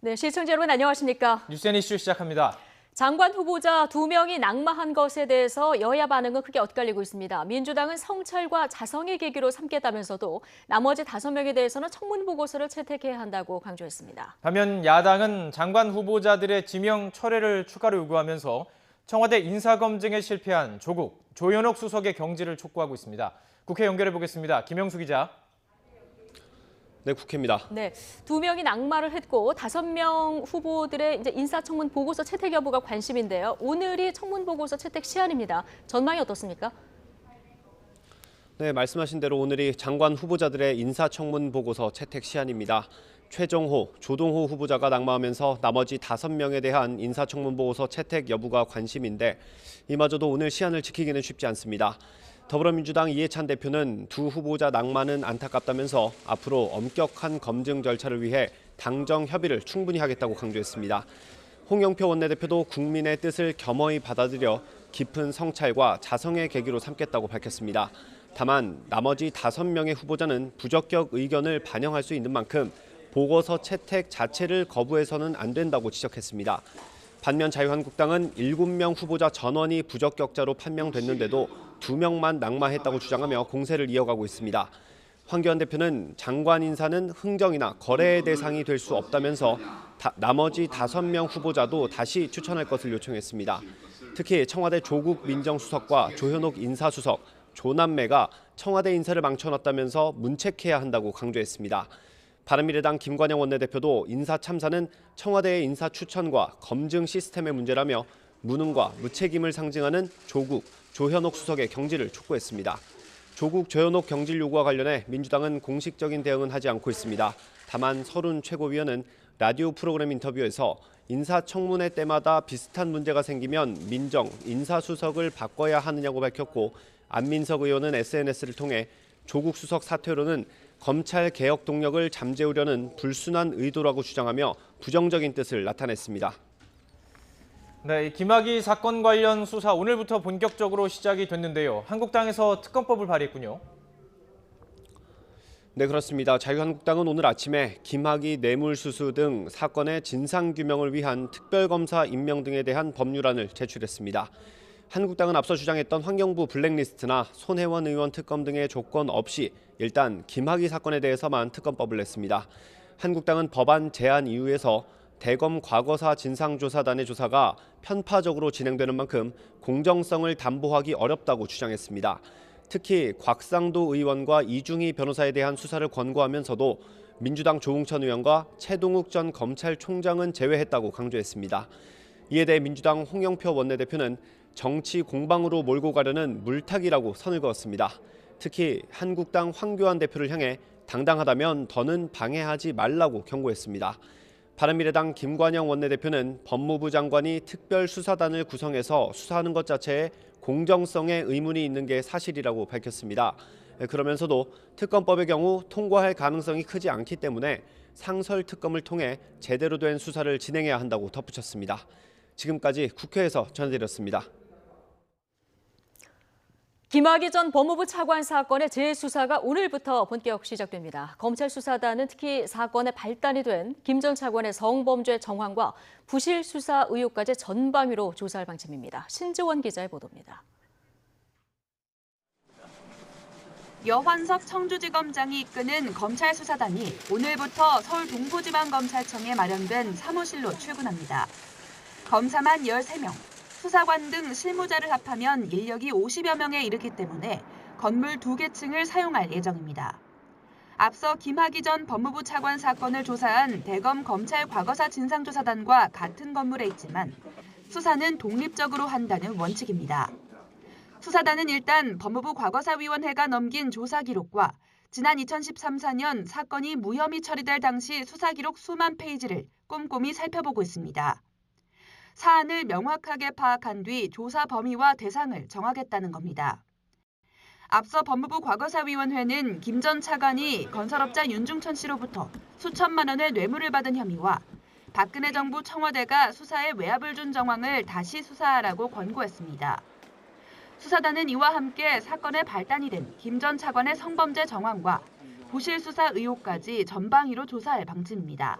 네, 시청자 여러분 안녕하십니까? 뉴스앤 이슈 시작합니다. 장관 후보자 2명이 낙마한 것에 대해서 여야 반응은 크게 엇갈리고 있습니다. 민주당은 성찰과 자성의 계기로 삼겠다면서도 나머지 5명에 대해서는 청문 보고서를 채택해야 한다고 강조했습니다. 반면 야당은 장관 후보자들의 지명 철회를 추가로 요구하면서 청와대 인사검증에 실패한 조국, 조현옥 수석의 경질을 촉구하고 있습니다. 국회 연결해 보겠습니다. 김영수 기자. 네, 국회입니다. 네, 2명이 낙마를 했고 5명 후보들의 인사청문 보고서 채택 여부가 관심인데요. 오늘이 청문 보고서 채택 시한입니다. 전망이 어떻습니까? 네, 말씀하신 대로 오늘이 장관 후보자들의 인사청문 보고서 채택 시한입니다. 최정호, 조동호 후보자가 낙마하면서 나머지 5명에 대한 인사청문 보고서 채택 여부가 관심인데 이마저도 오늘 시한을 지키기는 쉽지 않습니다. 더불어민주당 이해찬 대표는 두 후보자 낙마는 안타깝다면서 앞으로 엄격한 검증 절차를 위해 당정 협의를 충분히 하겠다고 강조했습니다. 홍영표 원내대표도 국민의 뜻을 겸허히 받아들여 깊은 성찰과 자성의 계기로 삼겠다고 밝혔습니다. 다만 나머지 5명의 후보자는 부적격 의견을 반영할 수 있는 만큼 보고서 채택 자체를 거부해서는 안 된다고 지적했습니다. 반면 자유한국당은 7명 후보자 전원이 부적격자로 판명됐는데도 2명만 낙마했다고 주장하며 공세를 이어가고 있습니다. 황교안 대표는 장관 인사는 흥정이나 거래의 대상이 될 수 없다면서 나머지 5명 후보자도 다시 추천할 것을 요청했습니다. 특히 청와대 조국 민정수석과 조현옥 인사수석, 조남매가 청와대 인사를 망쳐놨다면서 문책해야 한다고 강조했습니다. 바른미래당 김관영 원내대표도 인사 참사는 청와대의 인사 추천과 검증 시스템의 문제라며 무능과 무책임을 상징하는 조국, 조현옥 수석의 경질을 촉구했습니다. 조국, 조현옥 경질 요구와 관련해 민주당은 공식적인 대응은 하지 않고 있습니다. 다만 서른 최고위원은 라디오 프로그램 인터뷰에서 인사청문회 때마다 비슷한 문제가 생기면 민정, 인사수석을 바꿔야 하느냐고 밝혔고 안민석 의원은 SNS를 통해 조국 수석 사퇴로는 검찰 개혁 동력을 잠재우려는 불순한 의도라고 주장하며 부정적인 뜻을 나타냈습니다. 네, 김학의 사건 관련 수사 오늘부터 본격적으로 시작이 됐는데요. 한국당에서 특검법을 발의했군요. 네, 그렇습니다. 자유한국당은 오늘 아침에 김학의 뇌물수수 등 사건의 진상규명을 위한 특별검사 임명 등에 대한 법률안을 제출했습니다. 한국당은 앞서 주장했던 환경부 블랙리스트나 손혜원 의원 특검 등의 조건 없이 일단 김학의 사건에 대해서만 특검법을 냈습니다. 한국당은 법안 제안 이유에서 대검 과거사 진상조사단의 조사가 편파적으로 진행되는 만큼 공정성을 담보하기 어렵다고 주장했습니다. 특히 곽상도 의원과 이중희 변호사에 대한 수사를 권고하면서도 민주당 조웅천 의원과 최동욱 전 검찰총장은 제외했다고 강조했습니다. 이에 대해 민주당 홍영표 원내대표는 정치 공방으로 몰고 가려는 물타기라고 선을 그었습니다. 특히 한국당 황교안 대표를 향해 당당하다면 더는 방해하지 말라고 경고했습니다. 바른미래당 김관영 원내대표는 법무부 장관이 특별수사단을 구성해서 수사하는 것 자체에 공정성에 의문이 있는 게 사실이라고 밝혔습니다. 그러면서도 특검법의 경우 통과할 가능성이 크지 않기 때문에 상설 특검을 통해 제대로 된 수사를 진행해야 한다고 덧붙였습니다. 지금까지 국회에서 전해드렸습니다. 김학의 전 법무부 차관 사건의 재수사가 오늘부터 본격 시작됩니다. 검찰 수사단은 특히 사건의 발단이 된 김 전 차관의 성범죄 정황과 부실 수사 의혹까지 전방위로 조사할 방침입니다. 신지원 기자의 보도입니다. 여환석 청주지검장이 이끄는 검찰 수사단이 오늘부터 서울 동부지방검찰청에 마련된 사무실로 출근합니다. 검사만 13명. 수사관 등 실무자를 합하면 인력이 50여 명에 이르기 때문에 건물 2개 층을 사용할 예정입니다. 앞서 김학의 전 법무부 차관 사건을 조사한 대검 검찰 과거사 진상조사단과 같은 건물에 있지만 수사는 독립적으로 한다는 원칙입니다. 수사단은 일단 법무부 과거사위원회가 넘긴 조사 기록과 지난 2013-14년 사건이 무혐의 처리될 당시 수사 기록 수만 페이지를 꼼꼼히 살펴보고 있습니다. 사안을 명확하게 파악한 뒤 조사 범위와 대상을 정하겠다는 겁니다. 앞서 법무부 과거사위원회는 김 전 차관이 건설업자 윤중천 씨로부터 수천만 원의 뇌물을 받은 혐의와 박근혜 정부 청와대가 수사에 외압을 준 정황을 다시 수사하라고 권고했습니다. 수사단은 이와 함께 사건의 발단이 된 김 전 차관의 성범죄 정황과 부실 수사 의혹까지 전방위로 조사할 방침입니다.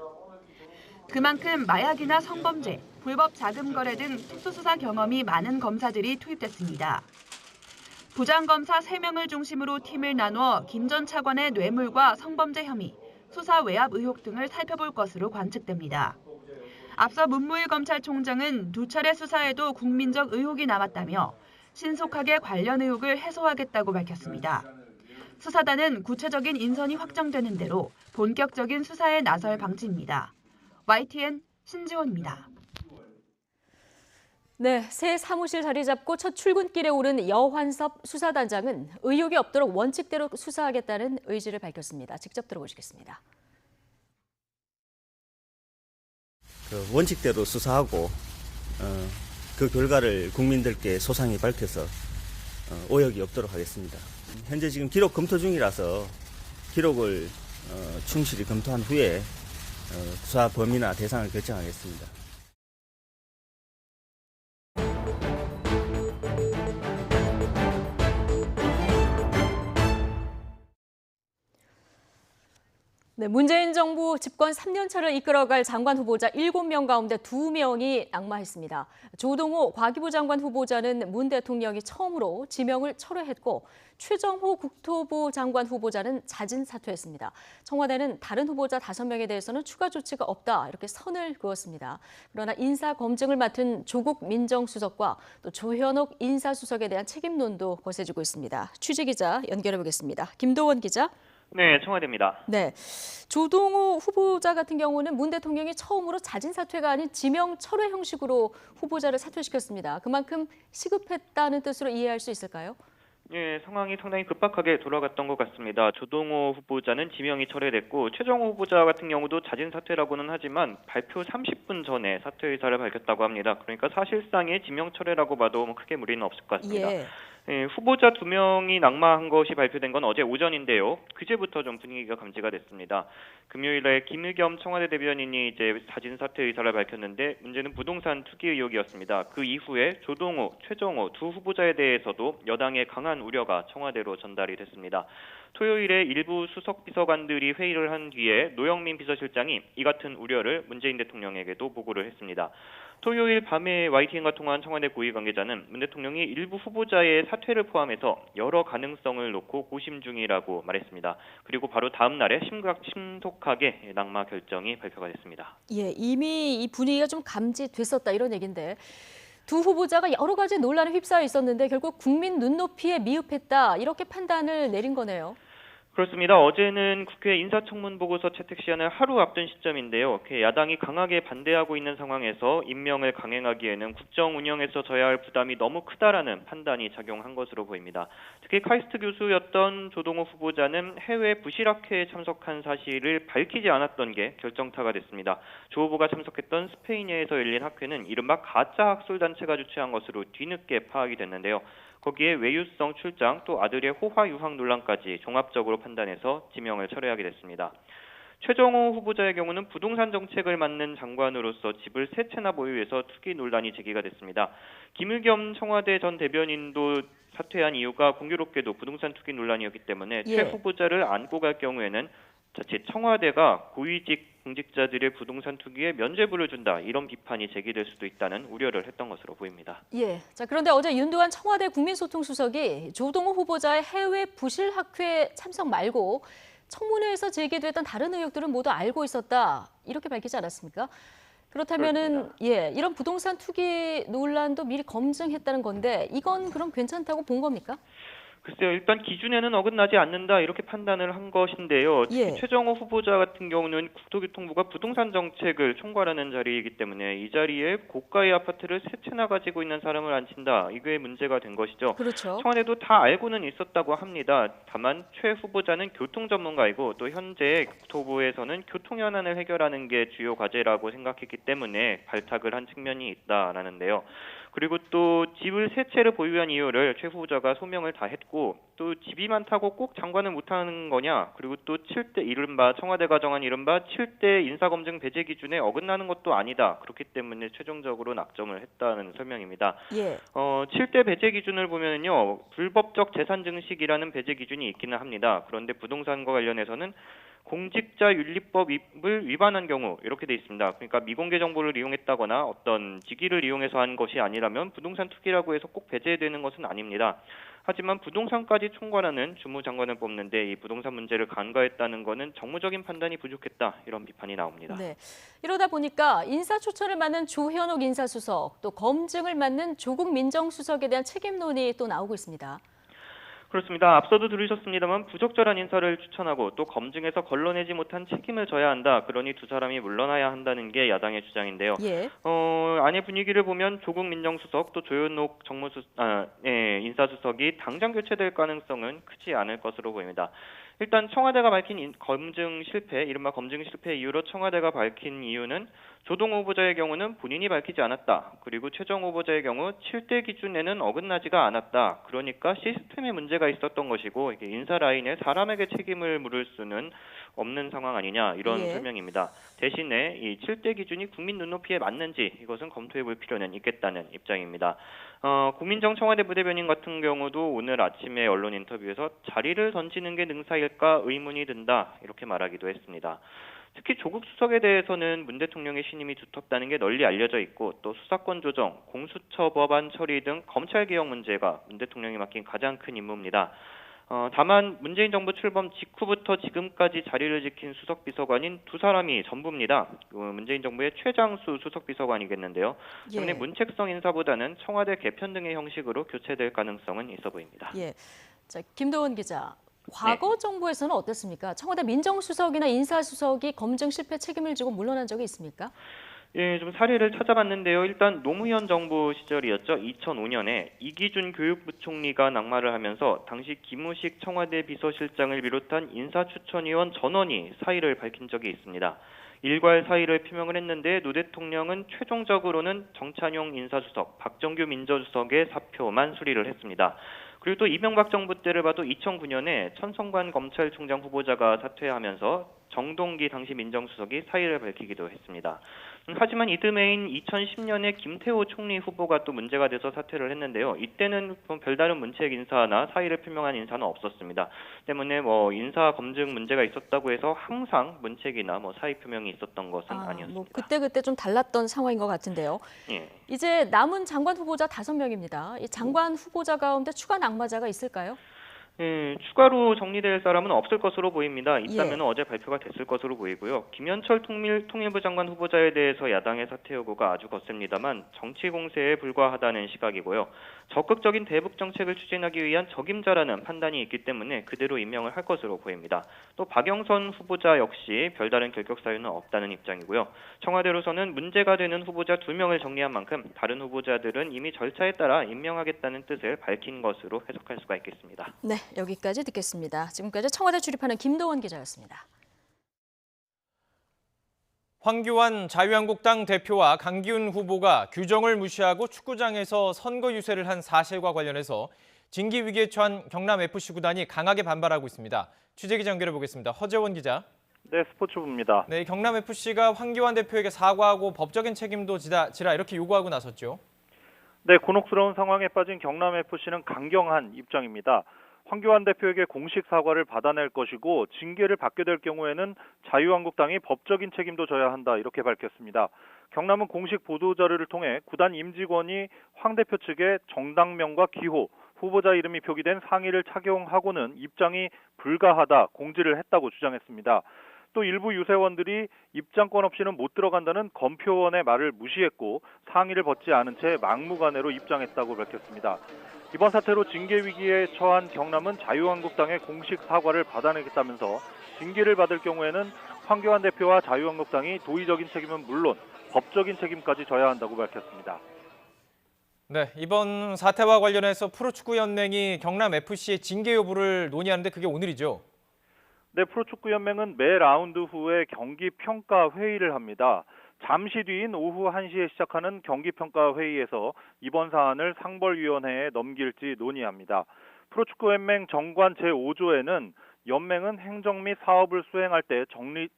그만큼 마약이나 성범죄, 불법 자금 거래 등 특수수사 경험이 많은 검사들이 투입됐습니다. 부장검사 3명을 중심으로 팀을 나눠 김 전 차관의 뇌물과 성범죄 혐의, 수사 외압 의혹 등을 살펴볼 것으로 관측됩니다. 앞서 문무일 검찰총장은 2차례 수사에도 국민적 의혹이 남았다며 신속하게 관련 의혹을 해소하겠다고 밝혔습니다. 수사단은 구체적인 인선이 확정되는 대로 본격적인 수사에 나설 방침입니다. YTN 신지원입니다. 네, 새 사무실 자리 잡고 첫 출근길에 오른 여환섭 수사단장은 의혹이 없도록 원칙대로 수사하겠다는 의지를 밝혔습니다. 직접 들어보시겠습니다. 원칙대로 수사하고 그 결과를 국민들께 소상히 밝혀서 오역이 없도록 하겠습니다. 현재 지금 기록 검토 중이라서 기록을 충실히 검토한 후에 수사 범위나 대상을 결정하겠습니다. 네, 문재인 정부 집권 3년 차를 이끌어갈 장관 후보자 7명 가운데 2명이 낙마했습니다. 조동호 과기부 장관 후보자는 문 대통령이 처음으로 지명을 철회했고 최정호 국토부 장관 후보자는 자진 사퇴했습니다. 청와대는 다른 후보자 5명에 대해서는 추가 조치가 없다 이렇게 선을 그었습니다. 그러나 인사 검증을 맡은 조국 민정수석과 또 조현옥 인사수석에 대한 책임론도 거세지고 있습니다. 취재기자 연결해 보겠습니다. 김도원 기자. 네, 청와대입니다. 네, 조동호 후보자 같은 경우는 문 대통령이 처음으로 자진 사퇴가 아닌 지명 철회 형식으로 후보자를 사퇴시켰습니다. 그만큼 시급했다는 뜻으로 이해할 수 있을까요? 예, 상황이 상당히 급박하게 돌아갔던 것 같습니다. 조동호 후보자는 지명이 철회됐고 최정호 후보자 같은 경우도 자진 사퇴라고는 하지만 발표 30분 전에 사퇴 의사를 밝혔다고 합니다. 그러니까 사실상의 지명 철회라고 봐도 크게 무리는 없을 것 같습니다. 예, 후보자 2명이 낙마한 것이 발표된 건 어제 오전인데요. 그제부터 좀 분위기가 감지가 됐습니다. 금요일에 김의겸 청와대 대변인이 이제 자진 사퇴 의사를 밝혔는데 문제는 부동산 투기 의혹이었습니다. 그 이후에 조동호, 최정호 두 후보자에 대해서도 여당의 강한 우려가 청와대로 전달이 됐습니다. 토요일에 일부 수석 비서관들이 회의를 한 뒤에 노영민 비서실장이 이 같은 우려를 문재인 대통령에게도 보고를 했습니다. 토요일 밤에 YTN과 통화한 청와대 고위 관계자는 문 대통령이 일부 후보자의 사퇴를 포함해서 여러 가능성을 놓고 고심 중이라고 말했습니다. 그리고 바로 다음 날에 신속하게 낙마 결정이 발표가 됐습니다. 예, 이미 이 분위기가 좀 감지됐었다 이런 얘기인데 두 후보자가 여러 가지 논란에 휩싸여 있었는데 결국 국민 눈높이에 미흡했다 이렇게 판단을 내린 거네요. 그렇습니다. 어제는 국회 인사청문 보고서 채택 시한을 하루 앞둔 시점인데요. 야당이 강하게 반대하고 있는 상황에서 임명을 강행하기에는 국정 운영에서 져야 할 부담이 너무 크다라는 판단이 작용한 것으로 보입니다. 특히 카이스트 교수였던 조동호 후보자는 해외 부실학회에 참석한 사실을 밝히지 않았던 게 결정타가 됐습니다. 조 후보가 참석했던 스페인에서 열린 학회는 이른바 가짜 학술단체가 주최한 것으로 뒤늦게 파악이 됐는데요. 거기에 외유성 출장 또 아들의 호화 유학 논란까지 종합적으로 판단해서 지명을 철회하게 됐습니다. 최정호 후보자의 경우는 부동산 정책을 맡는 장관으로서 집을 3채나 보유해서 투기 논란이 제기가 됐습니다. 김의겸 청와대 전 대변인도 사퇴한 이유가 공교롭게도 부동산 투기 논란이었기 때문에 최 후보자를 안고 갈 경우에는 자칫 청와대가 고위직 공직자들의 부동산 투기에 면죄부를 준다 이런 비판이 제기될 수도 있다는 우려를 했던 것으로 보입니다. 예. 자, 그런데 어제 윤두한 청와대 국민소통수석이 조동호 후보자의 해외 부실학회 참석 말고 청문회에서 제기됐던 다른 의혹들은 모두 알고 있었다 이렇게 밝히지 않았습니까? 그렇다면은 이런 부동산 투기 논란도 미리 검증했다는 건데 이건 그럼 괜찮다고 본 겁니까? 글쎄요. 일단 기준에는 어긋나지 않는다 이렇게 판단을 한 것인데요. 특히 최정호 후보자 같은 경우는 국토교통부가 부동산 정책을 총괄하는 자리이기 때문에 이 자리에 고가의 아파트를 3채나 가지고 있는 사람을 앉힌다. 이게 문제가 된 것이죠. 그렇죠. 청와대도 다 알고는 있었다고 합니다. 다만 최 후보자는 교통 전문가이고 또 현재 국토부에서는 교통 현안을 해결하는 게 주요 과제라고 생각했기 때문에 발탁을 한 측면이 있다라는데요. 그리고 또 집을 3채를 보유한 이유를 최 후보자가 소명을 다 했고 또 집이 많다고 꼭 장관을 못하는 거냐 그리고 또 7대 이른바 청와대가 정한 이른바 7대 인사검증 배제 기준에 어긋나는 것도 아니다. 그렇기 때문에 최종적으로 낙점을 했다는 설명입니다. 7대 배제 기준을 보면요. 불법적 재산 증식이라는 배제 기준이 있기는 합니다. 그런데 부동산과 관련해서는 공직자윤리법을 위반한 경우 이렇게 돼 있습니다. 그러니까 미공개 정보를 이용했다거나 어떤 직위를 이용해서 한 것이 아니라면 부동산 투기라고 해서 꼭 배제되는 것은 아닙니다. 하지만 부동산까지 총괄하는 주무장관을 뽑는데 이 부동산 문제를 간과했다는 것은 정무적인 판단이 부족했다, 이런 비판이 나옵니다. 네. 이러다 보니까 인사추천을 맡는 조현옥 인사수석, 또 검증을 맡는 조국 민정수석에 대한 책임론이 또 나오고 있습니다. 그렇습니다. 앞서도 들으셨습니다만 부적절한 인사를 추천하고 또 검증해서 걸러내지 못한 책임을 져야 한다. 그러니 두 사람이 물러나야 한다는 게 야당의 주장인데요. 예. 안의 분위기를 보면 조국 민정수석 또 조현옥 인사수석이 당장 교체될 가능성은 크지 않을 것으로 보입니다. 일단 청와대가 밝힌 검증 실패, 이른바 검증 실패 이유로 청와대가 밝힌 이유는 조동 후보자의 경우는 본인이 밝히지 않았다. 그리고 최정 후보자의 경우 7대 기준에는 어긋나지가 않았다. 그러니까 시스템에 문제가 있었던 것이고 이게 인사 라인에 사람에게 책임을 물을 수는 없는 상황 아니냐, 이런 예. 설명입니다. 대신에 이 7대 기준이 국민 눈높이에 맞는지 이것은 검토해 볼 필요는 있겠다는 입장입니다. 고민정 청와대 부대변인 같은 경우도 오늘 아침에 언론 인터뷰에서 자리를 던지는 게 능사일까 의문이 든다, 이렇게 말하기도 했습니다. 특히 조국 수석에 대해서는 문 대통령의 신임이 두텁다는 게 널리 알려져 있고 또 수사권 조정, 공수처 법안 처리 등 검찰 개혁 문제가 문 대통령이 맡긴 가장 큰 임무입니다. 다만 문재인 정부 출범 직후부터 지금까지 자리를 지킨 수석 비서관인 두 사람이 전부입니다. 문재인 정부의 최장수 수석 비서관이겠는데요. 때문에 예. 문책성 인사보다는 청와대 개편 등의 형식으로 교체될 가능성은 있어 보입니다. 예. 자, 김도원 기자. 과거 정부에서는 어땠습니까? 청와대 민정수석이나 인사수석이 검증 실패 책임을 지고 물러난 적이 있습니까? 예, 좀 사례를 찾아봤는데요. 일단 노무현 정부 시절이었죠. 2005년에 이기준 교육부총리가 낙마를 하면서 당시 김우식 청와대 비서실장을 비롯한 인사추천위원 전원이 사의를 밝힌 적이 있습니다. 일괄 사의를 표명을 했는데 노 대통령은 최종적으로는 정찬용 인사수석, 박정규 민정수석의 사표만 수리를 했습니다. 그리고 또 이명박 정부 때를 봐도 2009년에 천성관 검찰총장 후보자가 사퇴하면서 정동기 당시 민정수석이 사의를 밝히기도 했습니다. 하지만 이듬해인 2010년에 김태호 총리 후보가 또 문제가 돼서 사퇴를 했는데요. 이때는 별다른 문책 인사나 사의를 표명한 인사는 없었습니다. 때문에 인사 검증 문제가 있었다고 해서 항상 문책이나 사의 표명이 있었던 것은 아니었습니다. 그때 좀 달랐던 상황인 것 같은데요. 예. 이제 남은 장관 후보자 5명입니다. 이 장관 후보자 가운데 추가 낙마자가 있을까요? 예, 추가로 정리될 사람은 없을 것으로 보입니다. 있다면 예. 어제 발표가 됐을 것으로 보이고요. 김현철 통일부 장관 후보자에 대해서 야당의 사퇴 요구가 아주 거셉니다만 정치 공세에 불과하다는 시각이고요. 적극적인 대북 정책을 추진하기 위한 적임자라는 판단이 있기 때문에 그대로 임명을 할 것으로 보입니다. 또 박영선 후보자 역시 별다른 결격 사유는 없다는 입장이고요. 청와대로서는 문제가 되는 후보자 2명을 정리한 만큼 다른 후보자들은 이미 절차에 따라 임명하겠다는 뜻을 밝힌 것으로 해석할 수가 있겠습니다. 네, 여기까지 듣겠습니다. 지금까지 청와대 출입하는 김도원 기자였습니다. 황교안 자유한국당 대표와 강기훈 후보가 규정을 무시하고 축구장에서 선거 유세를 한 사실과 관련해서 징계 위기에 처한 경남FC 구단이 강하게 반발하고 있습니다. 취재기자 연결해 보겠습니다. 허재원 기자. 네, 스포츠부입니다. 네, 경남FC가 황교안 대표에게 사과하고 법적인 책임도 지라 이렇게 요구하고 나섰죠. 네, 곤혹스러운 상황에 빠진 경남FC는 강경한 입장입니다. 황교안 대표에게 공식 사과를 받아낼 것이고 징계를 받게 될 경우에는 자유한국당이 법적인 책임도 져야 한다, 이렇게 밝혔습니다. 경남은 공식 보도자료를 통해 구단 임직원이 황 대표 측에 정당명과 기호, 후보자 이름이 표기된 상의를 착용하고는 입장이 불가하다 공지를 했다고 주장했습니다. 또 일부 유세원들이 입장권 없이는 못 들어간다는 검표원의 말을 무시했고 상의를 벗지 않은 채 막무가내로 입장했다고 밝혔습니다. 이번 사태로 징계 위기에 처한 경남은 자유한국당의 공식 사과를 받아내겠다면서 징계를 받을 경우에는 황교안 대표와 자유한국당이 도의적인 책임은 물론 법적인 책임까지 져야 한다고 밝혔습니다. 네, 이번 사태와 관련해서 프로축구연맹이 경남FC의 징계 여부를 논의하는데 그게 오늘이죠. 네, 프로축구연맹은 매 라운드 후에 경기 평가 회의를 합니다. 잠시 뒤인 오후 1시에 시작하는 경기평가 회의에서 이번 사안을 상벌위원회에 넘길지 논의합니다. 프로축구연맹 정관 제5조에는 연맹은 행정 및 사업을 수행할 때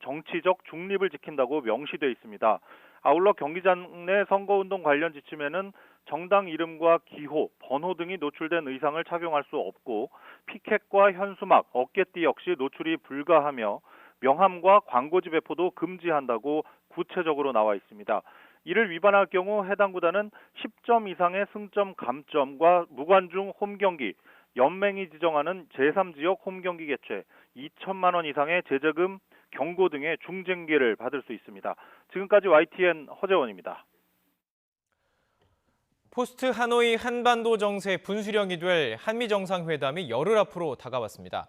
정치적 중립을 지킨다고 명시되어 있습니다. 아울러 경기장 내 선거운동 관련 지침에는 정당 이름과 기호, 번호 등이 노출된 의상을 착용할 수 없고 피켓과 현수막, 어깨띠 역시 노출이 불가하며 명함과 광고지 배포도 금지한다고 구체적으로 나와 있습니다. 이를 위반할 경우 해당 구단은 10점 이상의 승점 감점과 무관중 홈경기, 연맹이 지정하는 제3지역 홈경기 개최, 2천만 원 이상의 제재금, 경고 등의 중징계를 받을 수 있습니다. 지금까지 YTN 허재원입니다. 포스트 하노이 한반도 정세 분수령이 될 한미 정상회담이 열흘 앞으로 다가왔습니다.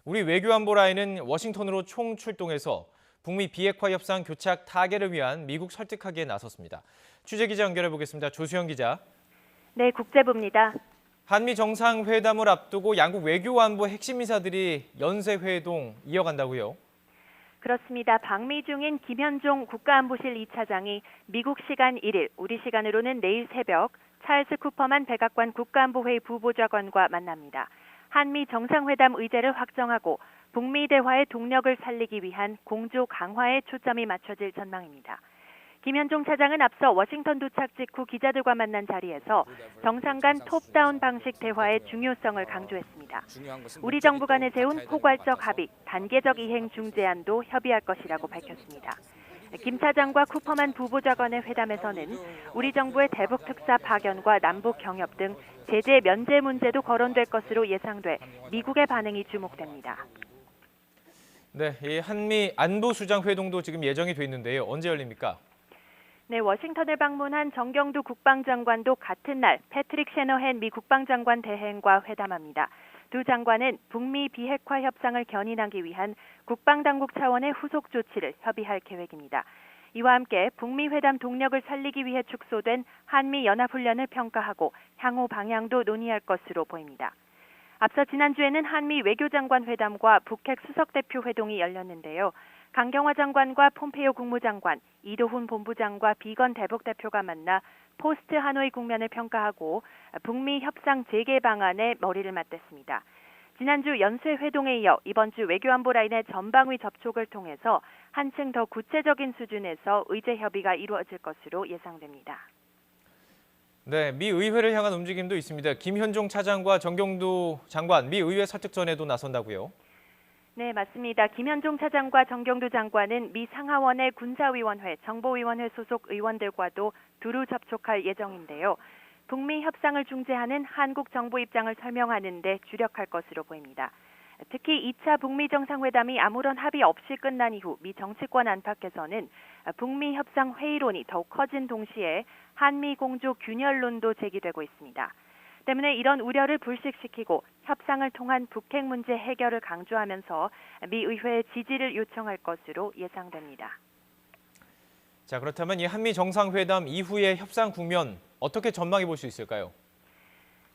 우리 외교안보 라인은 워싱턴으로 총 출동해서 북미 비핵화 협상 교착 타결을 위한 미국 설득하기에 나섰습니다. 취재 기자 연결해 보겠습니다. 조수영 기자. 네, 국제부입니다. 한미 정상회담을 앞두고 양국 외교안보 핵심 인사들이 연쇄 회동 이어간다고요? 그렇습니다. 방미 중인 김현종 국가안보실 2차장이 미국 시간 1일, 우리 시간으로는 내일 새벽 찰스 쿠퍼만 백악관 국가안보회의 부보좌관과 만납니다. 한미 정상회담 의제를 확정하고 북미 대화의 동력을 살리기 위한 공조 강화에 초점이 맞춰질 전망입니다. 김현종 차장은 앞서 워싱턴 도착 직후 기자들과 만난 자리에서 정상 간 톱다운 방식 대화의 중요성을 강조했습니다. 우리 정부 간에 세운 포괄적 합의, 단계적 이행 중재안도 협의할 것이라고 밝혔습니다. 김 차장과 쿠퍼만 부보좌관의 회담에서는 우리 정부의 대북 특사 파견과 남북 경협 등 제재 면제 문제도 거론될 것으로 예상돼 미국의 반응이 주목됩니다. 네, 이 한미 안보수장 회동도 지금 예정이 돼 있는데요. 언제 열립니까? 네, 워싱턴을 방문한 정경두 국방장관도 같은 날 패트릭 셰너헨 미 국방장관 대행과 회담합니다. 두 장관은 북미 비핵화 협상을 견인하기 위한 국방당국 차원의 후속 조치를 협의할 계획입니다. 이와 함께 북미 회담 동력을 살리기 위해 축소된 한미 연합훈련을 평가하고 향후 방향도 논의할 것으로 보입니다. 앞서 지난주에는 한미 외교장관 회담과 북핵 수석대표 회동이 열렸는데요. 강경화 장관과 폼페이오 국무장관, 이도훈 본부장과 비건 대북대표가 만나 포스트 하노이 국면을 평가하고 북미 협상 재개 방안에 머리를 맞댔습니다. 지난주 연쇄 회동에 이어 이번 주 외교안보 라인의 전방위 접촉을 통해서 한층 더 구체적인 수준에서 의제 협의가 이루어질 것으로 예상됩니다. 네, 미 의회를 향한 움직임도 있습니다. 김현종 차장과 정경두 장관, 미 의회 설득전에도 나선다고요? 네, 맞습니다. 김현종 차장과 정경두 장관은 미 상하원의 군사위원회, 정보위원회 소속 의원들과도 두루 접촉할 예정인데요. 북미 협상을 중재하는 한국 정부 입장을 설명하는 데 주력할 것으로 보입니다. 특히 2차 북미 정상회담이 아무런 합의 없이 끝난 이후 미 정치권 안팎에서는 북미 협상 회의론이 더욱 커진 동시에 한미 공조 균열론도 제기되고 있습니다. 때문에 이런 우려를 불식시키고 협상을 통한 북핵 문제 해결을 강조하면서 미 의회의 지지를 요청할 것으로 예상됩니다. 자, 그렇다면 이 한미 정상회담 이후의 협상 국면 어떻게 전망해 볼 수 있을까요?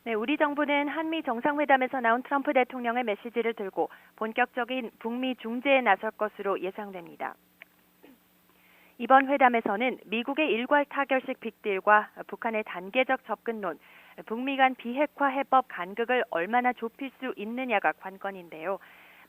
네, 우리 정부는 한미 정상회담에서 나온 트럼프 대통령의 메시지를 들고 본격적인 북미 중재에 나설 것으로 예상됩니다. 이번 회담에서는 미국의 일괄 타결식 빅딜과 북한의 단계적 접근론, 북미 간 비핵화 해법 간극을 얼마나 좁힐 수 있느냐가 관건인데요.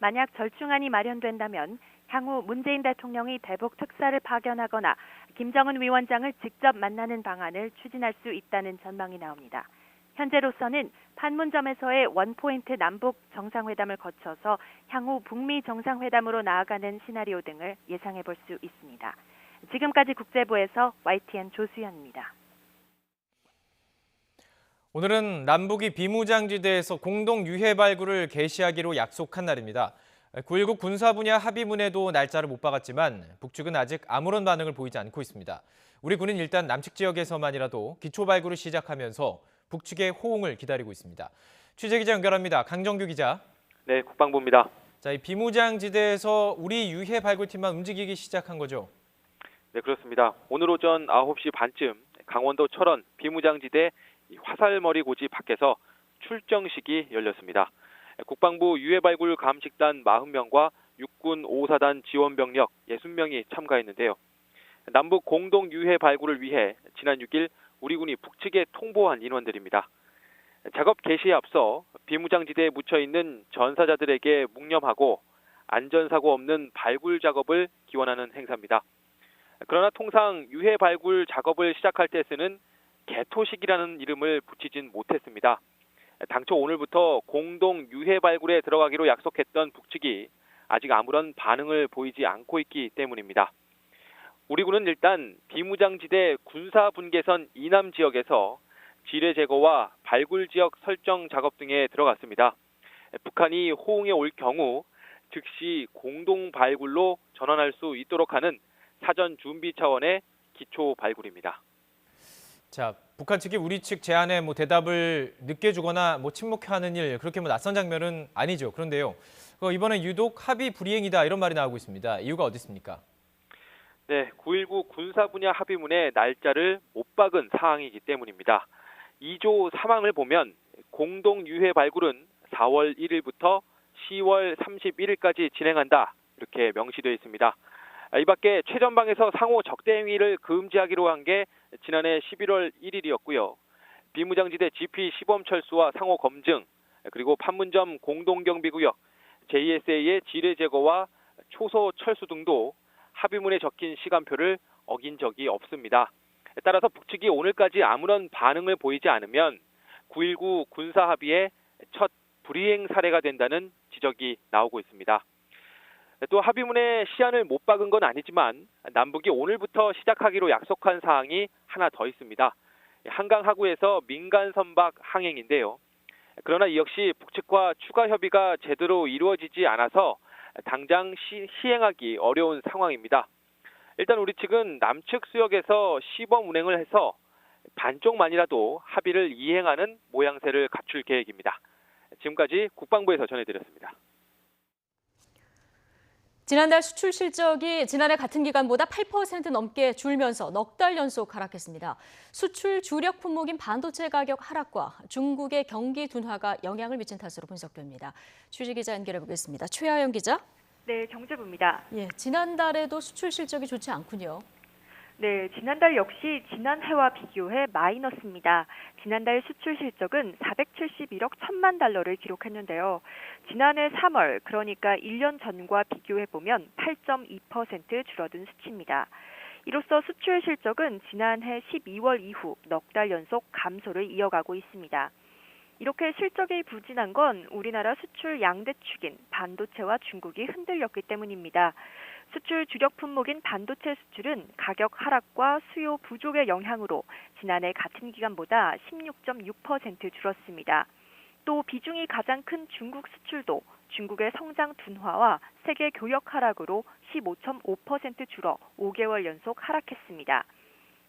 만약 절충안이 마련된다면 향후 문재인 대통령이 대북 특사를 파견하거나 김정은 위원장을 직접 만나는 방안을 추진할 수 있다는 전망이 나옵니다. 현재로서는 판문점에서의 원포인트 남북 정상회담을 거쳐서 향후 북미 정상회담으로 나아가는 시나리오 등을 예상해 볼 수 있습니다. 지금까지 국제부에서 YTN 조수연입니다. 오늘은 남북이 비무장지대에서 공동 유해 발굴을 개시하기로 약속한 날입니다. 9.19 군사 분야 합의문에도 날짜를 못 박았지만 북측은 아직 아무런 반응을 보이지 않고 있습니다. 우리 군은 일단 남측 지역에서만이라도 기초 발굴을 시작하면서 북측의 호응을 기다리고 있습니다. 취재 기자 연결합니다. 강정규 기자. 네, 국방부입니다. 자, 이 비무장지대에서 우리 유해 발굴팀만 움직이기 시작한 거죠? 네, 그렇습니다. 오늘 오전 9시 반쯤 강원도 철원 비무장지대 화살머리 고지 밖에서 출정식이 열렸습니다. 국방부 유해발굴 감식단 40명과 육군 5사단 지원병력 60명이 참가했는데요. 남북 공동 유해 발굴을 위해 지난 6일 우리 군이 북측에 통보한 인원들입니다. 작업 개시에 앞서 비무장지대에 묻혀있는 전사자들에게 묵념하고 안전사고 없는 발굴 작업을 기원하는 행사입니다. 그러나 통상 유해 발굴 작업을 시작할 때 쓰는 개토식이라는 이름을 붙이진 못했습니다. 당초 오늘부터 공동 유해 발굴에 들어가기로 약속했던 북측이 아직 아무런 반응을 보이지 않고 있기 때문입니다. 우리 군은 일단 비무장지대 군사분계선 이남 지역에서 지뢰 제거와 발굴 지역 설정 작업 등에 들어갔습니다. 북한이 호응에 올 경우 즉시 공동 발굴로 전환할 수 있도록 하는 사전 준비 차원의 기초 발굴입니다. 자, 북한 측이 우리 측 제안에 대답을 늦게 주거나 침묵해하는 일, 그렇게 낯선 장면은 아니죠. 그런데요, 이번에 유독 합의 불이행이다 이런 말이 나오고 있습니다. 이유가 어디 있습니까? 네, 9.19 군사 분야 합의문의 날짜를 못 박은 사항이기 때문입니다. 2조 3항을 보면 공동 유해 발굴은 4월 1일부터 10월 31일까지 진행한다 이렇게 명시되어 있습니다. 이 밖에 최전방에서 상호 적대 행위를 금지하기로 한 게 지난해 11월 1일이었고요. 비무장지대 GP 시범 철수와 상호 검증, 그리고 판문점 공동경비구역, JSA의 지뢰 제거와 초소 철수 등도 합의문에 적힌 시간표를 어긴 적이 없습니다. 따라서 북측이 오늘까지 아무런 반응을 보이지 않으면 9.19 군사 합의의 첫 불이행 사례가 된다는 지적이 나오고 있습니다. 또 합의문에 시한을 못 박은 건 아니지만 남북이 오늘부터 시작하기로 약속한 사항이 하나 더 있습니다. 한강 하구에서 민간 선박 항행인데요. 그러나 이 역시 북측과 추가 협의가 제대로 이루어지지 않아서 당장 시행하기 어려운 상황입니다. 일단 우리 측은 남측 수역에서 시범 운행을 해서 반쪽만이라도 합의를 이행하는 모양새를 갖출 계획입니다. 지금까지 국방부에서 전해드렸습니다. 지난달 수출 실적이 지난해 같은 기간보다 8% 넘게 줄면서 넉 달 연속 하락했습니다. 수출 주력 품목인 반도체 가격 하락과 중국의 경기 둔화가 영향을 미친 탓으로 분석됩니다. 취재 기자 연결해 보겠습니다. 최하영 기자. 네, 경제부입니다. 지난달에도 수출 실적이 좋지 않군요. 네, 지난달 역시 지난해와 비교해 마이너스입니다. 지난달 수출 실적은 471억 1천만 달러를 기록했는데요. 지난해 3월, 그러니까 1년 전과 비교해보면 8.2% 줄어든 수치입니다. 이로써 수출 실적은 지난해 12월 이후 넉 달 연속 감소를 이어가고 있습니다. 이렇게 실적이 부진한 건 우리나라 수출 양대축인 반도체와 중국이 흔들렸기 때문입니다. 수출 주력 품목인 반도체 수출은 가격 하락과 수요 부족의 영향으로 지난해 같은 기간보다 16.6% 줄었습니다. 또 비중이 가장 큰 중국 수출도 중국의 성장 둔화와 세계 교역 하락으로 15.5% 줄어 5개월 연속 하락했습니다.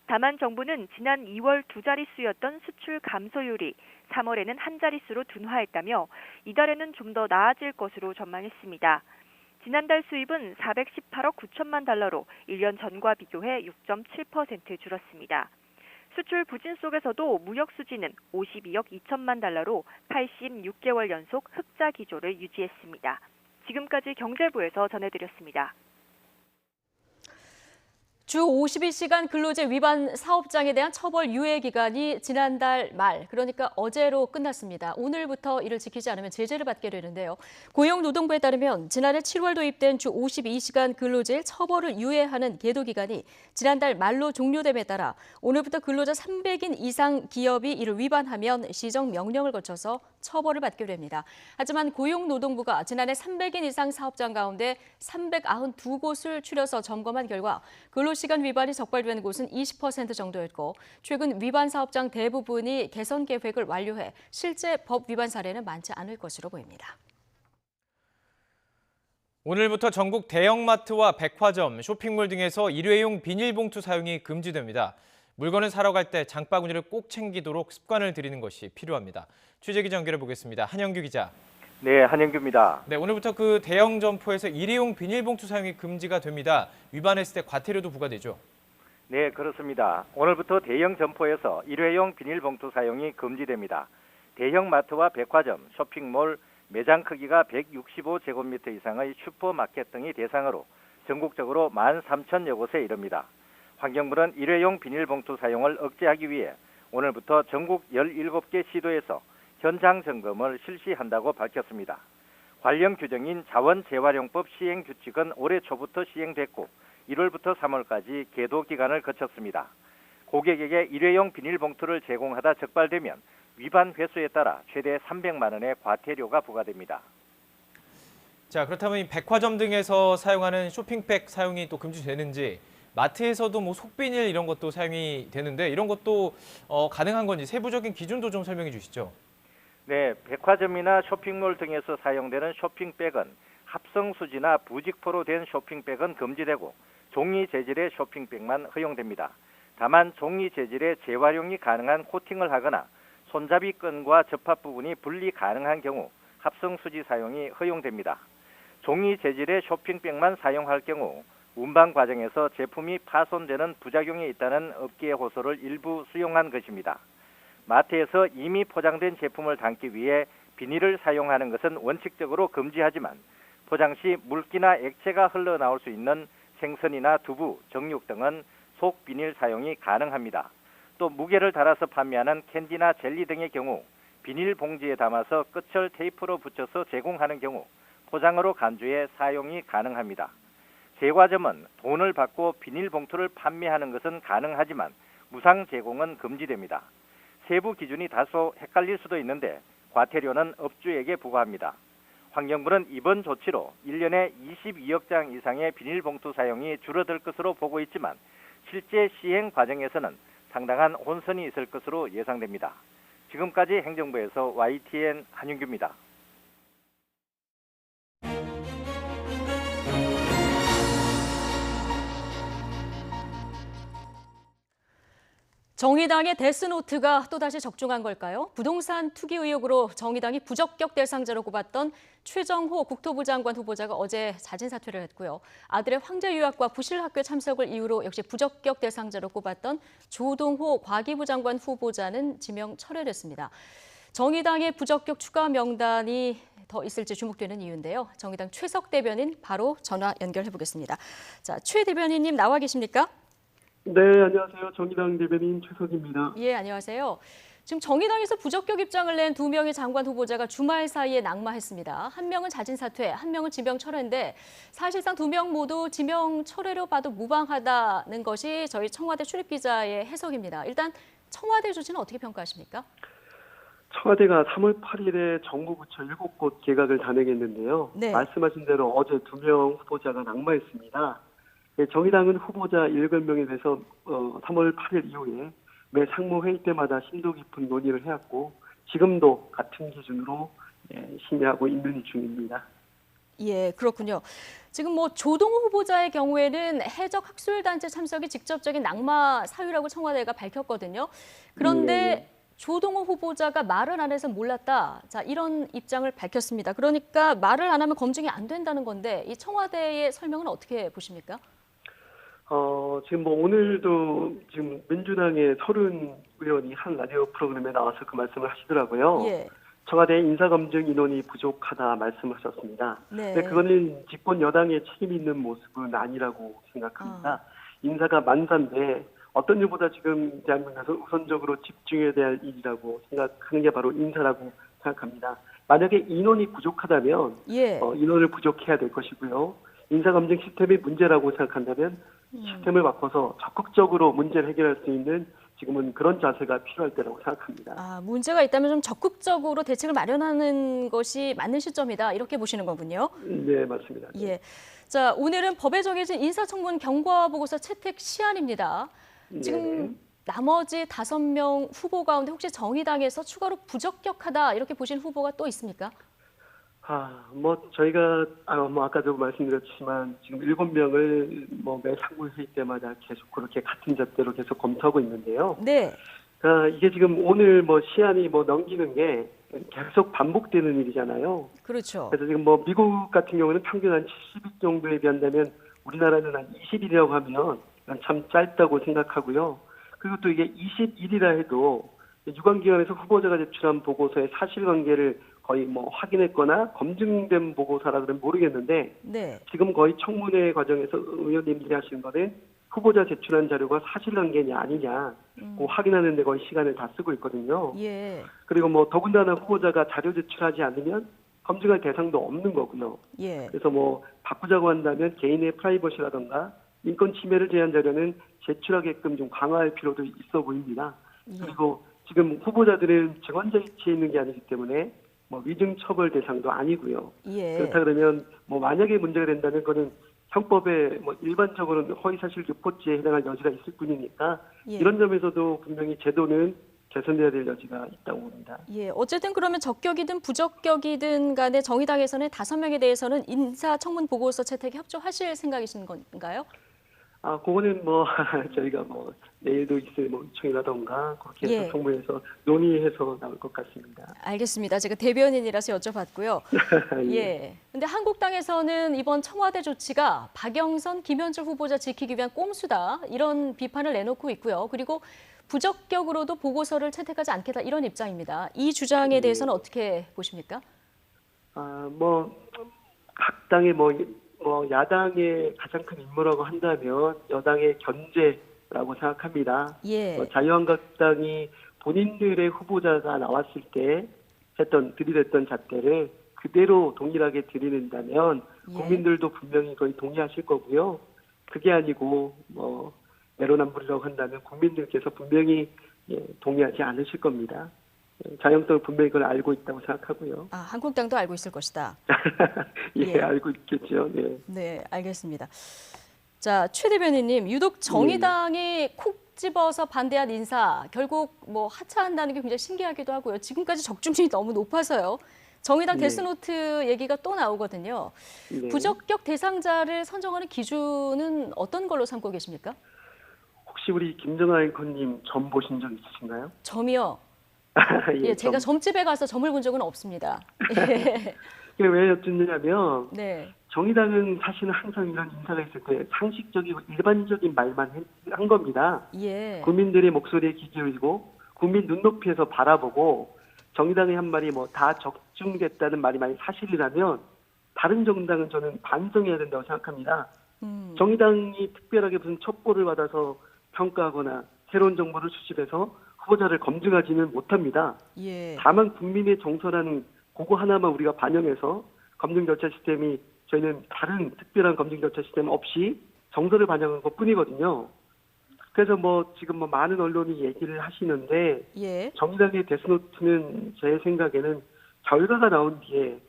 다만 정부는 지난 2월 두 자릿수였던 수출 감소율이 3월에는 한 자릿수로 둔화했다며 이달에는 좀 더 나아질 것으로 전망했습니다. 지난달 수입은 418억 9천만 달러로 1년 전과 비교해 6.7% 줄었습니다. 수출 부진 속에서도 무역 수지는 52억 2천만 달러로 86개월 연속 흑자 기조를 유지했습니다. 지금까지 경제부에서 전해드렸습니다. 주 52시간 근로제 위반 사업장에 대한 처벌 유예 기간이 지난달 말, 그러니까 어제로 끝났습니다. 오늘부터 이를 지키지 않으면 제재를 받게 되는데요. 고용노동부에 따르면 지난해 7월 도입된 주 52시간 근로제의 처벌을 유예하는 계도 기간이 지난달 말로 종료됨에 따라 오늘부터 근로자 300인 이상 기업이 이를 위반하면 시정 명령을 거쳐서 처벌을 받게 됩니다. 하지만 고용노동부가 지난해 300인 이상 사업장 가운데 392곳을 추려서 점검한 결과 근로시간 위반이 적발된 곳은 20% 정도였고 최근 위반 사업장 대부분이 개선 계획을 완료해 실제 법 위반 사례는 많지 않을 것으로 보입니다. 오늘부터 전국 대형마트와 백화점, 쇼핑몰 등에서 일회용 비닐봉투 사용이 금지됩니다. 물건을 사러 갈 때 장바구니를 꼭 챙기도록 습관을 들이는 것이 필요합니다. 취재기자 연결해 보겠습니다. 한영규 기자. 네, 한영규입니다. 네, 오늘부터 그 대형 점포에서 일회용 비닐봉투 사용이 금지가 됩니다. 위반했을 때 과태료도 부과되죠? 네, 그렇습니다. 오늘부터 대형 점포에서 일회용 비닐봉투 사용이 금지됩니다. 대형 마트와 백화점, 쇼핑몰, 매장 크기가 165제곱미터 이상의 슈퍼마켓 등이 대상으로 전국적으로 13,000여 곳에 이릅니다. 환경부는 일회용 비닐봉투 사용을 억제하기 위해 오늘부터 전국 17개 시도에서 현장 점검을 실시한다고 밝혔습니다. 관련 규정인 자원재활용법 시행 규칙은 올해 초부터 시행됐고 1월부터 3월까지 계도 기간을 거쳤습니다. 고객에게 일회용 비닐봉투를 제공하다 적발되면 위반 횟수에 따라 최대 300만 원의 과태료가 부과됩니다. 자, 그렇다면 이 백화점 등에서 사용하는 쇼핑백 사용이 또 금지되는지, 마트에서도 뭐 속비닐 이런 것도 사용이 되는데 이런 것도 가능한 건지 세부적인 기준도 좀 설명해 주시죠. 네, 백화점이나 쇼핑몰 등에서 사용되는 쇼핑백은 합성수지나 부직포로 된 쇼핑백은 금지되고 종이 재질의 쇼핑백만 허용됩니다. 다만 종이 재질의 재활용이 가능한 코팅을 하거나 손잡이끈과 접합 부분이 분리 가능한 경우 합성수지 사용이 허용됩니다. 종이 재질의 쇼핑백만 사용할 경우 운반 과정에서 제품이 파손되는 부작용이 있다는 업계의 호소를 일부 수용한 것입니다. 마트에서 이미 포장된 제품을 담기 위해 비닐을 사용하는 것은 원칙적으로 금지하지만 포장 시 물기나 액체가 흘러나올 수 있는 생선이나 두부, 정육 등은 속 비닐 사용이 가능합니다. 또 무게를 달아서 판매하는 캔디나 젤리 등의 경우 비닐 봉지에 담아서 끝을 테이프로 붙여서 제공하는 경우 포장으로 간주해 사용이 가능합니다. 제과점은 돈을 받고 비닐봉투를 판매하는 것은 가능하지만 무상 제공은 금지됩니다. 세부 기준이 다소 헷갈릴 수도 있는데 과태료는 업주에게 부과합니다. 환경부는 이번 조치로 1년에 22억 장 이상의 비닐봉투 사용이 줄어들 것으로 보고 있지만 실제 시행 과정에서는 상당한 혼선이 있을 것으로 예상됩니다. 지금까지 행정부에서 YTN 한윤규입니다. 정의당의 데스노트가 또다시 적중한 걸까요? 부동산 투기 의혹으로 정의당이 부적격 대상자로 꼽았던 최정호 국토부 장관 후보자가 어제 자진 사퇴를 했고요. 아들의 황제 유학과 부실 학교 참석을 이유로 역시 부적격 대상자로 꼽았던 조동호 과기부 장관 후보자는 지명 철회됐습니다. 정의당의 부적격 추가 명단이 더 있을지 주목되는 이유인데요. 정의당 최석 대변인 바로 전화 연결해 보겠습니다. 자, 최 대변인님 나와 계십니까? 네, 안녕하세요. 정의당 대변인 최석입니다. 예, 안녕하세요. 지금 정의당에서 부적격 입장을 낸 2명의 장관 후보자가 주말 사이에 낙마했습니다. 한 명은 자진 사퇴, 한 명은 지명 철회인데 사실상 2명 모두 지명 철회로 봐도 무방하다는 것이 저희 청와대 출입기자의 해석입니다. 일단 청와대 조치는 어떻게 평가하십니까? 청와대가 3월 8일에 정무부처 7곳 개각을 단행했는데요. 네. 말씀하신 대로 어제 2명 후보자가 낙마했습니다. 정의당은 후보자 7명에 대해서 3월 8일 이후에 매 상무회의 때마다 심도 깊은 논의를 해왔고 지금도 같은 기준으로 심의하고 있는 중입니다. 예, 그렇군요. 지금 뭐 조동호 후보자의 경우에는 해적 학술단체 참석이 직접적인 낙마 사유라고 청와대가 밝혔거든요. 그런데 조동호 후보자가 말을 안 해서 몰랐다. 자, 이런 입장을 밝혔습니다. 그러니까 말을 안 하면 검증이 안 된다는 건데 이 청와대의 설명은 어떻게 보십니까? 지금 뭐 오늘도 지금 민주당의 서른 의원이 한 라디오 프로그램에 나와서 그 말씀을 하시더라고요. 예. 청와대 인사검증 인원이 부족하다 말씀하셨습니다. 네. 근데 그거는 집권 여당의 책임 있는 모습은 아니라고 생각합니다. 인사가 만사인데 어떤 일보다 지금 대한민국에서 우선적으로 집중해야 될 일이라고 생각하는 게 바로 인사라고 생각합니다. 만약에 인원이 부족하다면 예. 인원을 부족해야 될 것이고요. 인사검증 시스템이 문제라고 생각한다면 시스템을 바꿔서 적극적으로 문제를 해결할 수 있는 지금은 그런 자세가 필요할 때라고 생각합니다. 아, 문제가 있다면 좀 적극적으로 대책을 마련하는 것이 맞는 시점이다. 이렇게 보시는 거군요. 네, 맞습니다. 예. 자, 오늘은 법에 정해진 인사청문 경과보고서 채택 시한입니다. 지금 나머지 5명 후보 가운데 혹시 정의당에서 추가로 부적격하다 이렇게 보신 후보가 또 있습니까? 저희가 아까도 말씀드렸지만 지금 7명을 매 상무회의 때마다 계속 그렇게 같은 잣대로 계속 검토하고 있는데요. 네. 이게 지금 오늘 시한이 넘기는 게 계속 반복되는 일이잖아요. 그렇죠. 그래서 지금 미국 같은 경우는 평균 한 70일 정도에 비한다면 우리나라는 한 20일이라고 하면 참 짧다고 생각하고요. 그리고 또 이게 20일이라 해도 유관기관에서 후보자가 제출한 보고서의 사실관계를 거의 확인했거나 검증된 보고서라 그러면 모르겠는데 네. 지금 거의 청문회 과정에서 의원님들이 하시는 거는 후보자 제출한 자료가 사실관계냐 아니냐 확인하는 데 거의 시간을 다 쓰고 있거든요. 예. 그리고 더군다나 후보자가 자료 제출하지 않으면 검증할 대상도 없는 거고요. 예. 그래서 바꾸자고 한다면 개인의 프라이버시라든가 인권 침해를 제한 자료는 제출하게끔 좀 강화할 필요도 있어 보입니다. 예. 그리고 지금 후보자들은 증언자 위치에 있는 게 아니기 때문에 뭐 위증 처벌 대상도 아니고요. 예. 그렇다 그러면 뭐 만약에 문제가 된다면 그거는 형법에 뭐 일반적으로는 허위사실 유포죄에 해당할 여지가 있을 뿐이니까 예. 이런 점에서도 분명히 제도는 개선돼야 될 여지가 있다고 봅니다. 예, 어쨌든 그러면 적격이든 부적격이든 간에 정의당에서는 5명에 대해서는 인사청문 보고서 채택에 협조하실 생각이신 건가요? 그거는 뭐 저희가 뭐 내일도 있을 뭐 의총이라던가 그렇게 해서 예. 청문회에서 논의해서 나올 것 같습니다. 알겠습니다. 제가 대변인이라서 여쭤봤고요. 예. 근데 한국당에서는 이번 청와대 조치가 박영선, 김현철 후보자 지키기 위한 꼼수다 이런 비판을 내놓고 있고요. 그리고 부적격으로도 보고서를 채택하지 않겠다 이런 입장입니다. 이 주장에 대해서는 어떻게 보십니까? 뭐 각 당의 뭐 야당의 가장 큰 임무라고 한다면 여당의 견제라고 생각합니다. 예. 자유한국당이 본인들의 후보자가 나왔을 때 들이댔던 잣대를 그대로 동일하게 들이댄다면 예. 국민들도 분명히 거의 동의하실 거고요. 그게 아니고 뭐 내로남불이라고 한다면 국민들께서 분명히 동의하지 않으실 겁니다. 자유한국당은 분명히 그걸 알고 있다고 생각하고요. 한국당도 알고 있을 것이다. 예, 알고 있겠죠. 네. 네, 알겠습니다. 자, 최 대변인님, 유독 정의당이 콕 집어서 반대한 인사 결국 뭐 하차한다는 게 굉장히 신기하기도 하고요. 지금까지 적중률이 너무 높아서요. 정의당 데스노트 얘기가 또 나오거든요. 네. 부적격 대상자를 선정하는 기준은 어떤 걸로 삼고 계십니까? 혹시 우리 김정아 앵커님 점 보신 적 있으신가요? 점이요? 예, 제가 점집에 가서 점을 본 적은 없습니다. 예. 왜 여쭙느냐면 네. 정의당은 사실은 항상 이런 인사가 있을 때 상식적이고 일반적인 말만 한 겁니다. 예. 국민들의 목소리에 귀 기울이고 국민 눈높이에서 바라보고 정의당의 한 말이 뭐 다 적중됐다는 말이 만약 사실이라면 다른 정당은 저는 반성해야 된다고 생각합니다. 정의당이 특별하게 무슨 첩보를 받아서 평가하거나 새로운 정보를 수집해서 후보자를 검증하지는 못합니다. 예. 다만 국민의 정서라는 그거 하나만 우리가 반영해서 검증 절차 시스템이 저희는 다른 특별한 검증 절차 시스템 없이 정서를 반영한 것뿐이거든요. 그래서 뭐 지금 뭐 많은 언론이 얘기를 하시는데 예. 정의당의 데스노트는 제 생각에는 결과가 나온 뒤에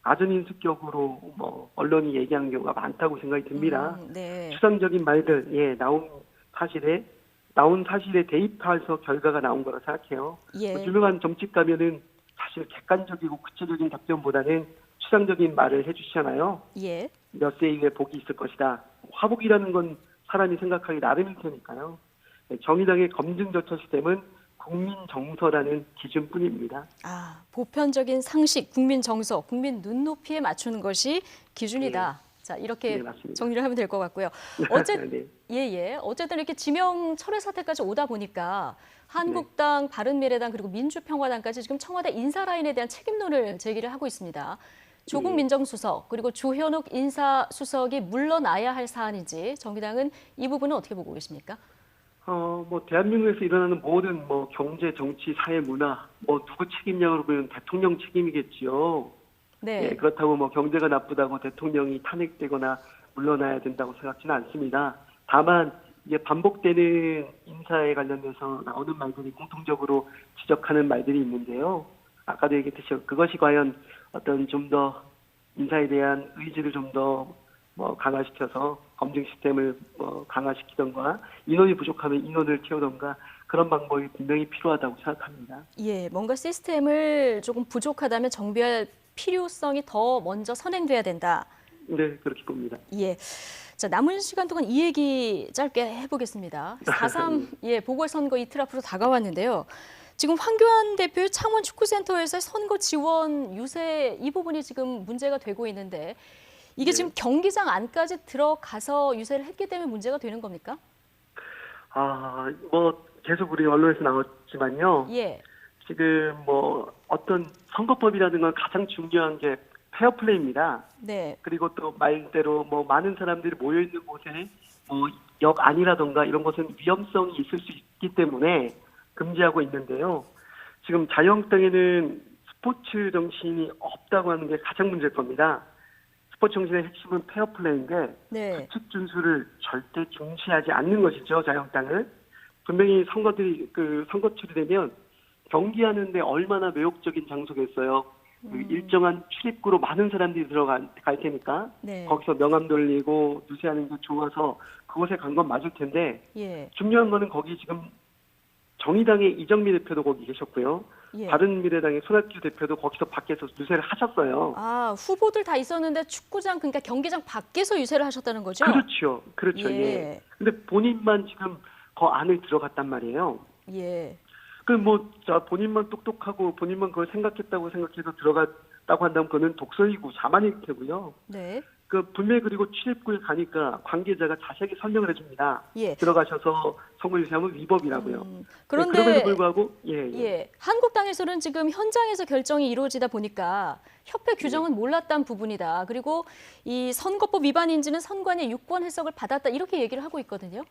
아전인수격으로 뭐 언론이 얘기한 경우가 많다고 생각이 듭니다. 네. 추상적인 말들 나온 사실에 대입해서 결과가 나온 거라 생각해요. 예. 유명한 점집 가면은 사실 객관적이고 구체적인 답변보다는 추상적인 말을 해주시잖아요. 예. 몇 세 이후에 복이 있을 것이다. 화복이라는 건 사람이 생각하기 나름일 테니까요. 정의당의 검증 절차 시스템은 국민 정서라는 기준뿐입니다. 보편적인 상식, 국민 정서, 국민 눈높이에 맞추는 것이 기준이다. 자, 이렇게 정리를 하면 될 것 같고요. 어쨌든 이렇게 지명 철회 사태까지 오다 보니까 한국당, 바른미래당 그리고 민주평화당까지 지금 청와대 인사 라인에 대한 책임론을 제기를 하고 있습니다. 조국 민정수석 그리고 주현욱 인사수석이 물러나야 할 사안인지 정의당은 이 부분은 어떻게 보고 계십니까? 뭐 대한민국에서 일어나는 모든 뭐 경제, 정치, 사회, 문화 뭐 누구 책임냐고 보면 대통령 책임이겠지요. 네. 그렇다고 뭐 경제가 나쁘다고 대통령이 탄핵되거나 물러나야 된다고 생각지는 않습니다. 다만 이게 반복되는 인사에 관련돼서 나오는 말들이 공통적으로 지적하는 말들이 있는데요. 아까도 얘기했듯이 그것이 과연 어떤 좀 더 인사에 대한 의지를 좀 더 뭐 강화시켜서 검증 시스템을 뭐 강화시키던가 인원이 부족하면 인원을 채우던가 그런 방법이 분명히 필요하다고 생각합니다. 예, 뭔가 시스템을 조금 부족하다면 정비할 필요성이 더 먼저 선행돼야 된다. 네, 그렇게 봅니다. 예. 자, 남은 시간 동안 이 얘기 짧게 해보겠습니다. 4.3 보궐선거 이틀 앞으로 다가왔는데요. 지금 황교안 대표의 창원 축구센터에서의 선거 지원 유세 이 부분이 지금 문제가 되고 있는데 이게 지금 경기장 안까지 들어가서 유세를 했기 때문에 문제가 되는 겁니까? 뭐 계속 우리 언론에서 나왔지만요. 예. 지금 뭐 어떤 선거법이라는 건 가장 중요한 게 페어플레이입니다. 네. 그리고 또 말대로 뭐 많은 사람들이 모여 있는 곳에 뭐 역 안이라던가 이런 것은 위험성이 있을 수 있기 때문에 금지하고 있는데요. 지금 자유한국당에는 스포츠 정신이 없다고 하는 게 가장 문제일 겁니다. 스포츠 정신의 핵심은 페어플레이인데 규칙 준수를 절대 중시하지 않는 것이죠. 자유한국당은 분명히 선거출이 되면 경기하는데 얼마나 매혹적인 장소겠어요. 일정한 출입구로 많은 사람들이 갈 테니까 네. 거기서 명함 돌리고 유세하는 게 좋아서 그곳에 간 건 맞을 텐데 예. 중요한 거는 거기 지금 정의당의 이정미 대표도 거기 계셨고요. 예. 바른미래당의 손학규 대표도 거기서 밖에서 유세를 하셨어요. 아, 후보들 다 있었는데 축구장, 그러니까 경기장 밖에서 유세를 하셨다는 거죠? 그렇죠. 그렇죠. 예. 예. 근데 본인만 지금 그 안을 들어갔단 말이에요. 예. 본인만 똑똑하고 본인만 그걸 생각했다고 생각해서 들어갔다고 한다면 그거는 독설이고 자만일 테고요. 네. 분명히 그리고 출입구에 가니까 관계자가 자세하게 설명을 해줍니다. 예. 들어가셔서 선거 유세하면 위법이라고요. 그런데 그럼에도 불구하고 예. 한국당에서는 지금 현장에서 결정이 이루어지다 보니까 협회 규정은 몰랐던 부분이다. 그리고 이 선거법 위반인지는 선관위 유권 해석을 받았다. 이렇게 얘기를 하고 있거든요.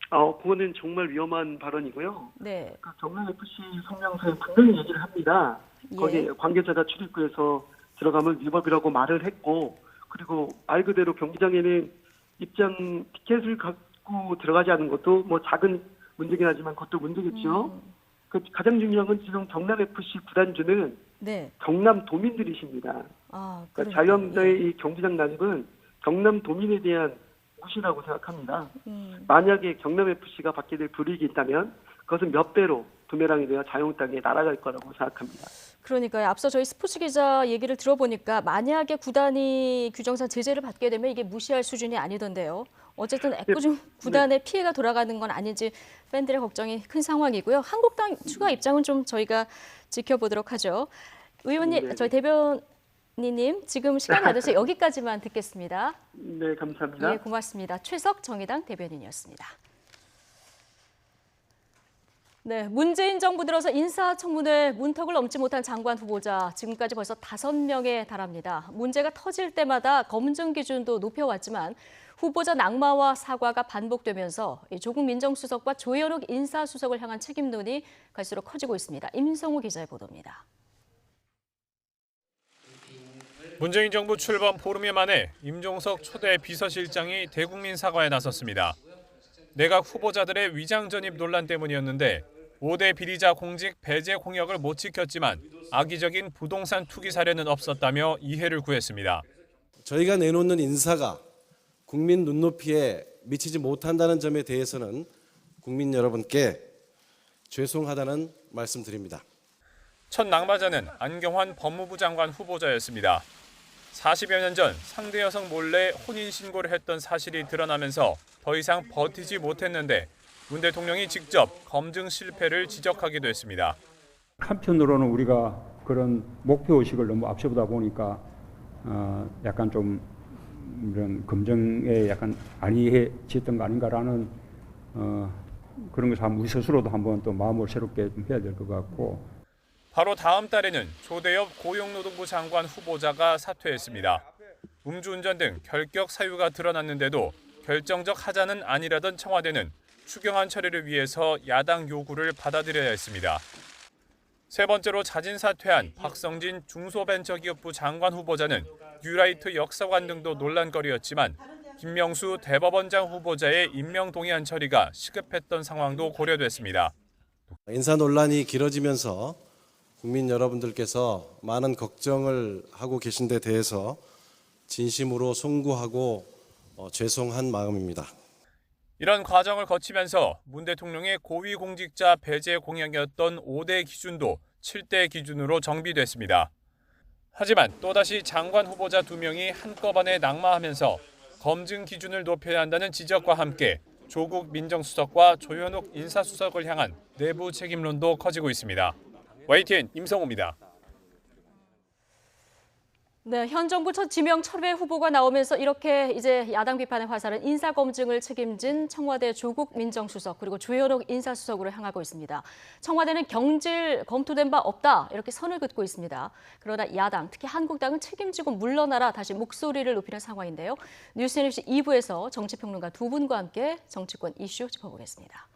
그거는 정말 위험한 발언이고요. 네. 경남FC 성명서에 분명히 얘기를 합니다. 예. 거기에 관계자가 출입구에서 들어가면 위법이라고 말을 했고, 그리고 말 그대로 경기장에는 입장 티켓을 갖고 들어가지 않은 것도 작은 문제긴 하지만 그것도 문제겠죠. 가장 중요한 건 지금 경남FC 구단주는 네. 경남 도민들이십니다. 그러니까 자유한국당의 이 경기장 난입은 경남 도민에 대한 무시라고 생각합니다. 만약에 경남FC가 받게 될 불이익이 있다면 그것은 몇 배로 부메랑이 되어 자유한국당에 날아갈 거라고 생각합니다. 그러니까요. 앞서 저희 스포츠 기자 얘기를 들어보니까 만약에 구단이 규정상 제재를 받게 되면 이게 무시할 수준이 아니던데요. 어쨌든 애꿎은 구단에 피해가 돌아가는 건 아닌지 팬들의 걱정이 큰 상황이고요. 한국당 추가 입장은 좀 저희가 지켜보도록 하죠. 의원님, 저희 대변인님 지금 시간 나눠서 여기까지만 듣겠습니다. 네, 감사합니다. 예, 고맙습니다. 최석 정의당 대변인이었습니다. 네, 문재인 정부 들어서 인사청문회 문턱을 넘지 못한 장관 후보자 지금까지 벌써 5명에 달합니다. 문제가 터질 때마다 검증 기준도 높여왔지만 후보자 낙마와 사과가 반복되면서 조국 민정수석과 조현욱 인사수석을 향한 책임론이 갈수록 커지고 있습니다. 임성우 기자의 보도입니다. 문재인 정부 출범 보름여 만에 임종석 초대 비서실장이 대국민 사과에 나섰습니다. 내각 후보자들의 위장 전입 논란 때문이었는데 5대 비리자 공직 배제 공약을 못 지켰지만 악의적인 부동산 투기 사례는 없었다며 이해를 구했습니다. 저희가 내놓는 인사가 국민 눈높이에 미치지 못한다는 점에 대해서는 국민 여러분께 죄송하다는 말씀드립니다. 첫 낙마자는 안경환 법무부 장관 후보자였습니다. 40여 년 전 상대 여성 몰래 혼인신고를 했던 사실이 드러나면서 더 이상 버티지 못했는데 문 대통령이 직접 검증 실패를 지적하기도 했습니다. 한편으로는 우리가 그런 목표의식을 너무 앞세우다 보니까 약간 좀 이런 검증에 약간 안이해졌던 거 아닌가라는 그런 것을 우리 스스로도 한번 또 마음을 새롭게 좀 해야 될 것 같고. 바로 다음 달에는 조대엽 고용노동부 장관 후보자가 사퇴했습니다. 음주운전 등 결격 사유가 드러났는데도 결정적 하자는 아니라던 청와대는 추경안 처리를 위해서 야당 요구를 받아들여야 했습니다. 세 번째로 자진 사퇴한 박성진 중소벤처기업부 장관 후보자는 뉴라이트 역사관 등도 논란거리였지만 김명수 대법원장 후보자의 임명 동의안 처리가 시급했던 상황도 고려됐습니다. 인사 논란이 길어지면서 국민 여러분들께서 많은 걱정을 하고 계신 데 대해서 진심으로 송구하고 죄송한 마음입니다. 이런 과정을 거치면서 문 대통령의 고위공직자 배제 공약이었던 5대 기준도 7대 기준으로 정비됐습니다. 하지만 또다시 장관 후보자 2명이 한꺼번에 낙마하면서 검증 기준을 높여야 한다는 지적과 함께 조국 민정수석과 조현욱 인사수석을 향한 내부 책임론도 커지고 있습니다. YTN 임성우입니다. 네, 현 정부 첫 지명 철회 후보가 나오면서 이렇게 이제 야당 비판의 화살은 인사검증을 책임진 청와대 조국 민정수석 그리고 조현욱 인사수석으로 향하고 있습니다. 청와대는 경질 검토된 바 없다 이렇게 선을 긋고 있습니다. 그러나 야당, 특히 한국당은 책임지고 물러나라 다시 목소리를 높이는 상황인데요. 뉴스NBC 2부에서 정치평론가 두 분과 함께 정치권 이슈 짚어보겠습니다.